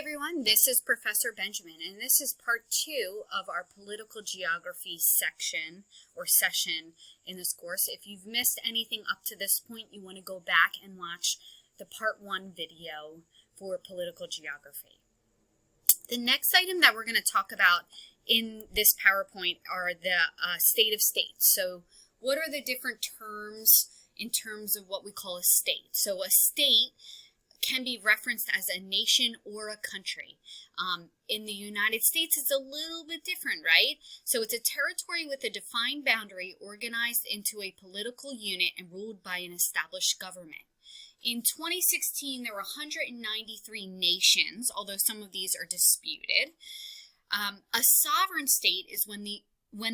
everyone, this is Professor Benjamin, and this is part 2 of our political geography section or session in this course. If you've missed anything up to this point, you want to go back and watch the part 1 video for political geography. The next item that we're going to talk about in this PowerPoint are the state of states. So what are the different terms in terms of what we call a state? So a state can be referenced as a nation or a country. In the United States, it's a little bit different, right? So it's a territory with a defined boundary organized into a political unit and ruled by an established government. In 2016, there were 193 nations, although some of these are disputed. A sovereign state is when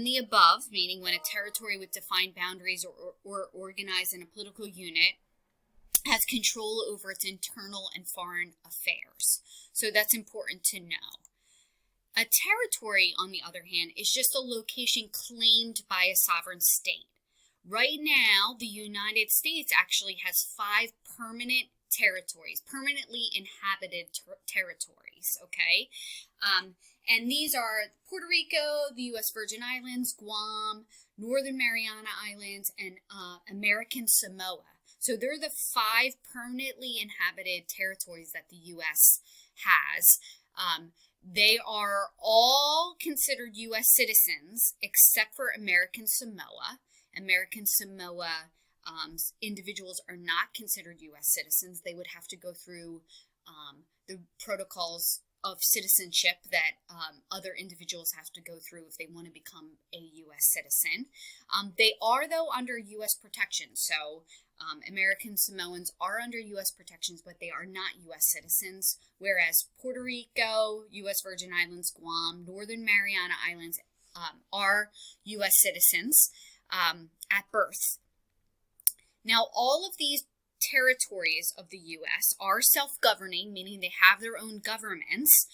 the above, meaning when a territory with defined boundaries or organized in a political unit, has control over its internal and foreign affairs. So that's important to know. A territory, on the other hand, is just a location claimed by a sovereign state. Right now, the United States actually has 5 permanent territories, permanently inhabited territories, okay? And these are Puerto Rico, the U.S. Virgin Islands, Guam, Northern Mariana Islands, and American Samoa. So they're the 5 permanently inhabited territories that the U.S. has. They are all considered U.S. citizens except for American Samoa. American Samoa individuals are not considered U.S. citizens. They would have to go through the protocols of citizenship that other individuals have to go through if they want to become a U.S. citizen. They are, though, under U.S. protection. So American Samoans are under U.S. protections, but they are not U.S. citizens, whereas Puerto Rico, U.S. Virgin Islands, Guam, Northern Mariana Islands are U.S. citizens at birth. Now, all of these territories of the U.S. are self-governing, meaning they have their own governments,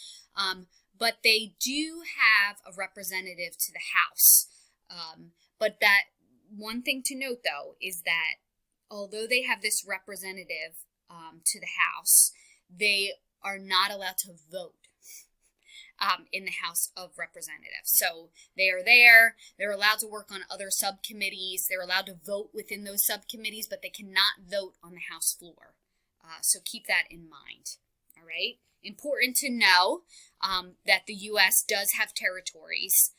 but they do have a representative to the House. But that one thing to note, though, is that although they have this representative to the House, they are not allowed to vote in the House of Representatives. So they are there, they're allowed to work on other subcommittees, they're allowed to vote within those subcommittees, but they cannot vote on the House floor. So keep that in mind, all right? Important to know that the U.S. does have territories.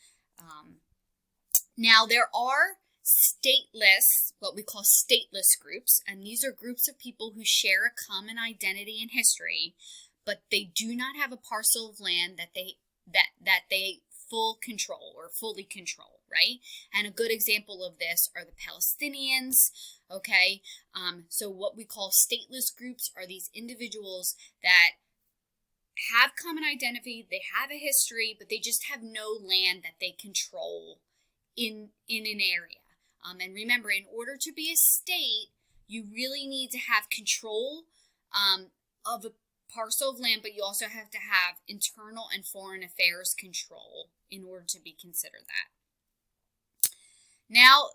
Now, there are stateless, what we call stateless groups, and these are groups of people who share a common identity and history, but they do not have a parcel of land that they fully control, right? And a good example of this are the Palestinians, okay? So what we call stateless groups are these individuals that have common identity, they have a history, but they just have no land that they control in an area. And remember, in order to be a state, you really need to have control of a parcel of land, but you also have to have internal and foreign affairs control in order to be considered that. Now,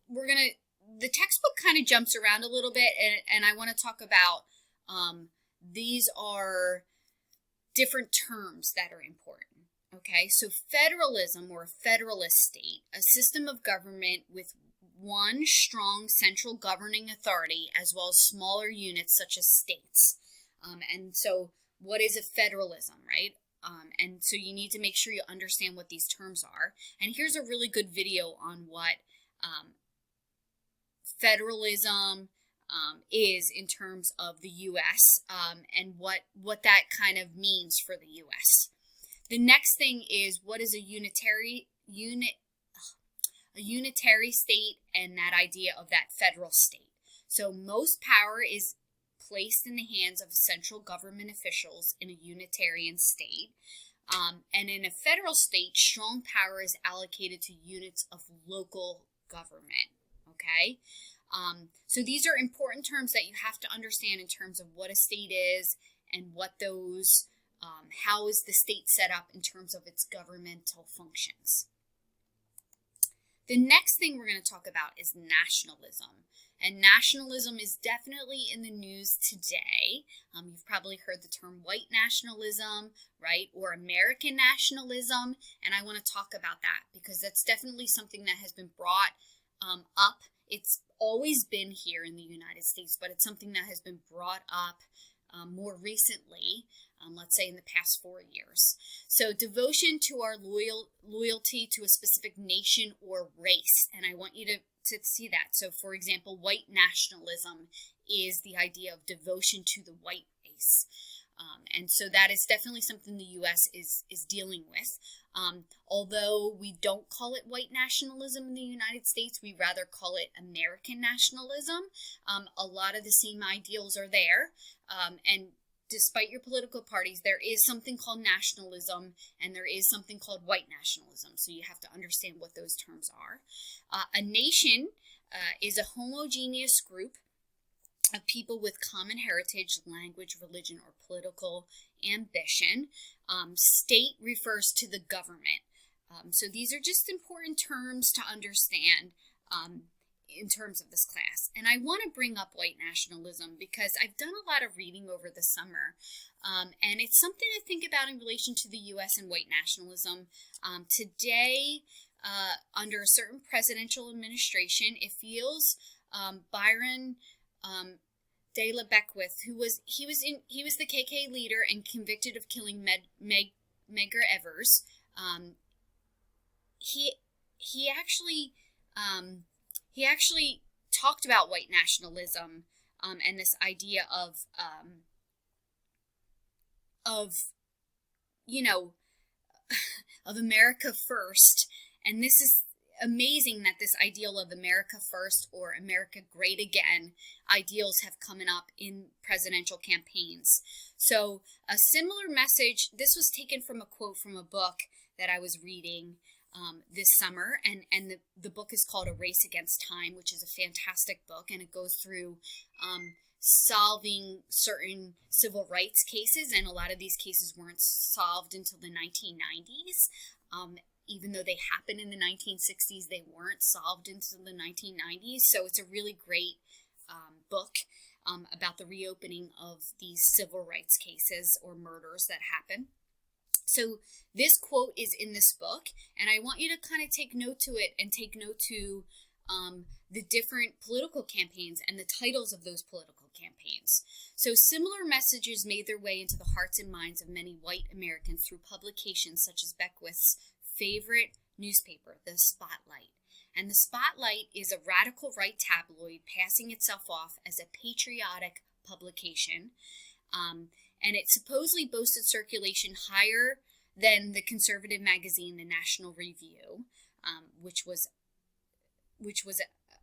the textbook kind of jumps around a little bit, and I want to talk about these are different terms that are important. Okay, so federalism or a federalist state, a system of government with one strong central governing authority as well as smaller units such as states. And so what is a federalism, right? And so you need to make sure you understand what these terms are. And here's a really good video on what federalism is in terms of the U.S. And what that kind of means for the U.S. The next thing is what is a unitary state and that idea of that federal state. So most power is placed in the hands of central government officials in a unitarian state. And in a federal state, strong power is allocated to units of local government, okay? So these are important terms that you have to understand in terms of what a state is and what those, how is the state set up in terms of its governmental functions. The next thing we're going to talk about is nationalism. And nationalism is definitely in the news today. You've probably heard the term white nationalism, right? Or American nationalism. And I want to talk about that because that's definitely something that has been brought up. It's always been here in the United States, but it's something that has been brought up more recently, let's say in the past 4 years. So devotion to our loyalty to a specific nation or race. And I want you to see that. So for example, white nationalism is the idea of devotion to the white race. And so that is definitely something the U.S. is dealing with. Although we don't call it white nationalism in the United States, we rather call it American nationalism. A lot of the same ideals are there. And despite your political parties, there is something called nationalism and there is something called white nationalism. So you have to understand what those terms are. A nation is a homogeneous group of people with common heritage, language, religion, or political ambition. State refers to the government. So these are just important terms to understand in terms of this class. And I want to bring up white nationalism because I've done a lot of reading over the summer. And it's something to think about in relation to the U.S. and white nationalism. Today, under a certain presidential administration, it feels Byron de la Beckwith, he was the KK leader and convicted of killing Medgar Evers. He actually talked about white nationalism and this idea of America first. And this is amazing that this ideal of America first or America great again ideals have come up in presidential campaigns. So a similar message, this was taken from a quote from a book that I was reading this summer, and the book is called A Race Against Time, which is a fantastic book, and it goes through solving certain civil rights cases, and a lot of these cases weren't solved until the 1990s. Even though they happened in the 1960s, they weren't solved until the 1990s. So it's a really great book about the reopening of these civil rights cases or murders that happen. So this quote is in this book, and I want you to kind of take note to it and take note to the different political campaigns and the titles of those political campaigns. So similar messages made their way into the hearts and minds of many white Americans through publications such as Beckwith's favorite newspaper, The Spotlight. And The Spotlight is a radical right tabloid passing itself off as a patriotic publication. And it supposedly boasted circulation higher than the conservative magazine, The National Review, which was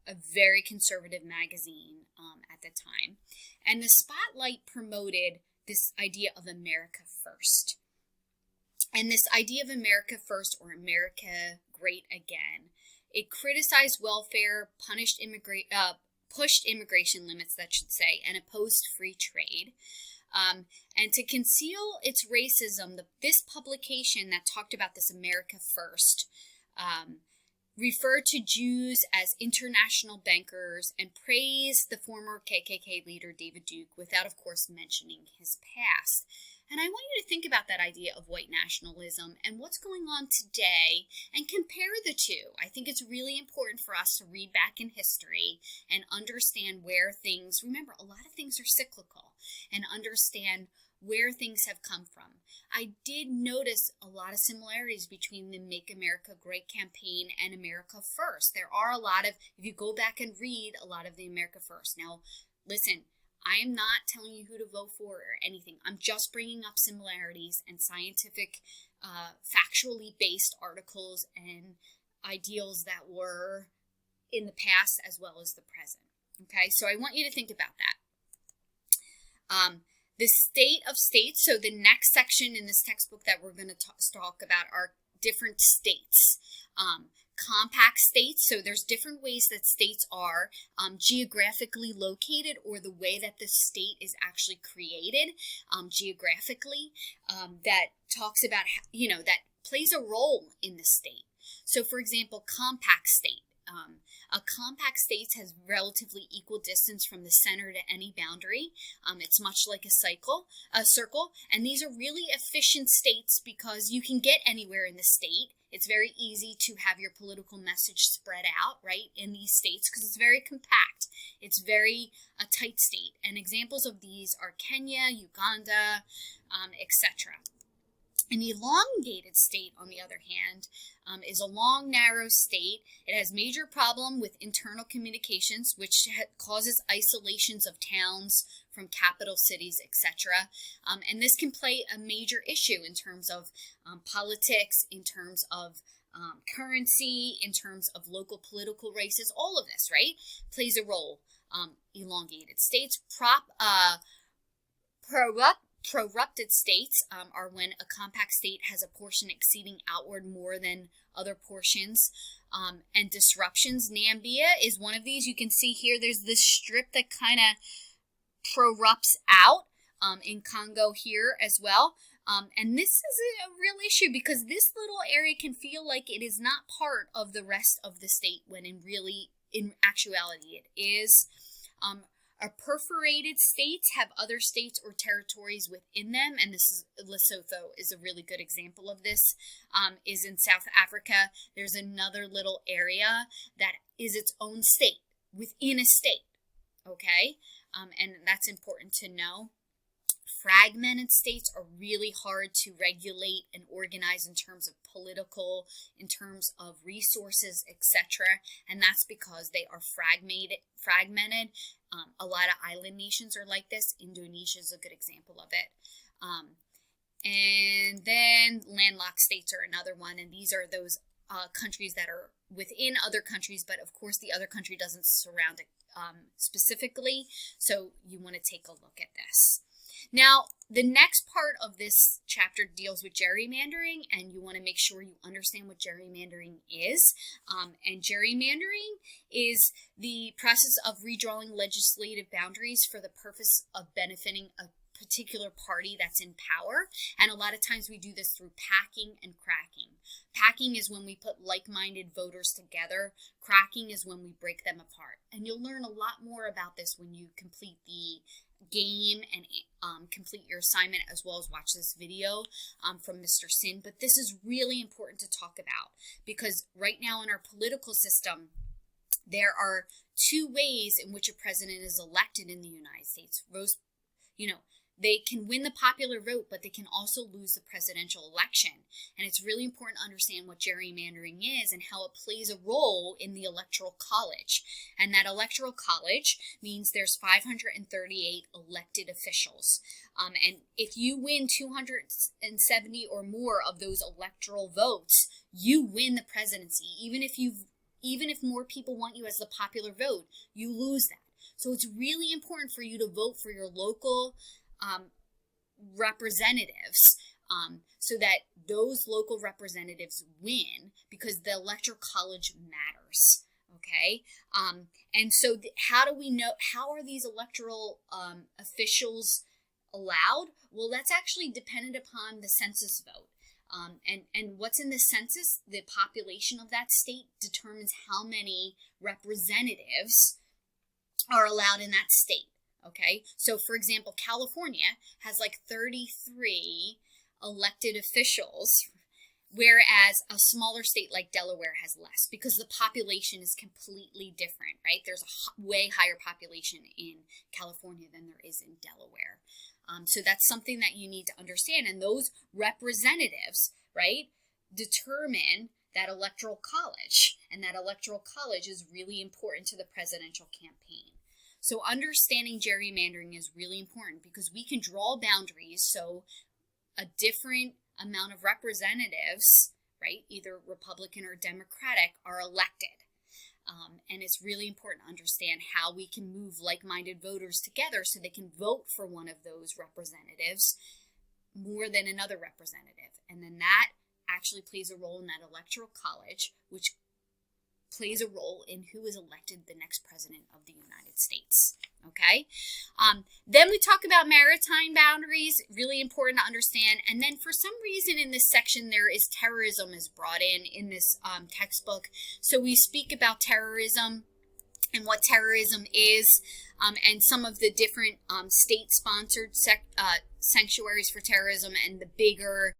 a very conservative magazine at the time. And The Spotlight promoted this idea of America first. And this idea of America first or America great again, it criticized welfare, pushed immigration limits, that should say, and opposed free trade. And to conceal its racism, this publication that talked about this America first referred to Jews as international bankers and praised the former KKK leader David Duke without, of course, mentioning his past. And I want you to think about that idea of white nationalism and what's going on today and compare the two. I think it's really important for us to read back in history and understand where things, remember, a lot of things are cyclical, and understand where things have come from. I did notice a lot of similarities between the Make America Great campaign and America First. There are a lot of, if you go back and read a lot of the America First. Now, listen, I am not telling you who to vote for or anything. I'm just bringing up similarities and scientific, factually based articles and ideals that were in the past as well as the present. Okay, so I want you to think about that. The state of states, so the next section in this textbook that we're going to talk about are different states. Compact states, so there's different ways that states are geographically located, or the way that the state is actually created geographically, that talks about, that plays a role in the state. So, for example, compact state. A compact state has relatively equal distance from the center to any boundary. It's much like a circle, and these are really efficient states because you can get anywhere in the state. It's very easy to have your political message spread out, right, in these states because it's very compact. It's very a tight state, and examples of these are Kenya, Uganda, etc. An elongated state, on the other hand, is a long, narrow state. It has major problem with internal communications, which causes isolations of towns from capital cities, etc. And this can play a major issue in terms of politics, in terms of currency, in terms of local political races. All of this, right, plays a role. Elongated states, Procorrupted states are when a compact state has a portion exceeding outward more than other portions. And disruptions. Nambia is one of these. You can see here there's this strip that kind of prorupts out in Congo here as well. And this is a real issue because this little area can feel like it is not part of the rest of the state when in actuality it is. Perforated states have other states or territories within them, and this is Lesotho is a really good example of this. Is in South Africa. There's another little area that is its own state within a state. Okay, and that's important to know. Fragmented states are really hard to regulate and organize in terms of political, in terms of resources, etc. And that's because they are fragmented. A lot of island nations are like this. Indonesia is a good example of it. And then landlocked states are another one. And these are those countries that are within other countries, but of course the other country doesn't surround it specifically. So you want to take a look at this. Now, the next part of this chapter deals with gerrymandering, and you want to make sure you understand what gerrymandering is. And gerrymandering is the process of redrawing legislative boundaries for the purpose of benefiting a particular party that's in power. And a lot of times we do this through packing and cracking. Packing is when we put like-minded voters together. Cracking is when we break them apart. And you'll learn a lot more about this when you complete the game and complete your assignment, as well as watch this video from Mr. Sin. But this is really important to talk about because right now in our political system, there are two ways in which a president is elected in the United States. They can win the popular vote, but they can also lose the presidential election. And it's really important to understand what gerrymandering is and how it plays a role in the electoral college. And that electoral college means there's 538 elected officials. And if you win 270 or more of those electoral votes, you win the presidency. Even if more people want you as the popular vote, you lose that. So it's really important for you to vote for your local representatives so that those local representatives win because the electoral college matters. Okay, and so how do we know, how are these electoral officials allowed? Well, that's actually dependent upon the census vote. And what's in the census, the population of that state determines how many representatives are allowed in that state. Okay, so for example, California has like 33 elected officials, whereas a smaller state like Delaware has less because the population is completely different, right? There's a way higher population in California than there is in Delaware. So that's something that you need to understand. And those representatives, right, determine that electoral college. And that electoral college is really important to the presidential campaign. So understanding gerrymandering is really important because we can draw boundaries so a different amount of representatives, right, either Republican or Democratic, are elected. And it's really important to understand how we can move like-minded voters together so they can vote for one of those representatives more than another representative. And then that actually plays a role in that electoral college, which plays a role in who is elected the next president of the United States. Okay? Then we talk about maritime boundaries, really important to understand. And then for some reason in this section, there is terrorism is brought in this textbook. So we speak about terrorism and what terrorism is, and some of the different state-sponsored sanctuaries for terrorism and the bigger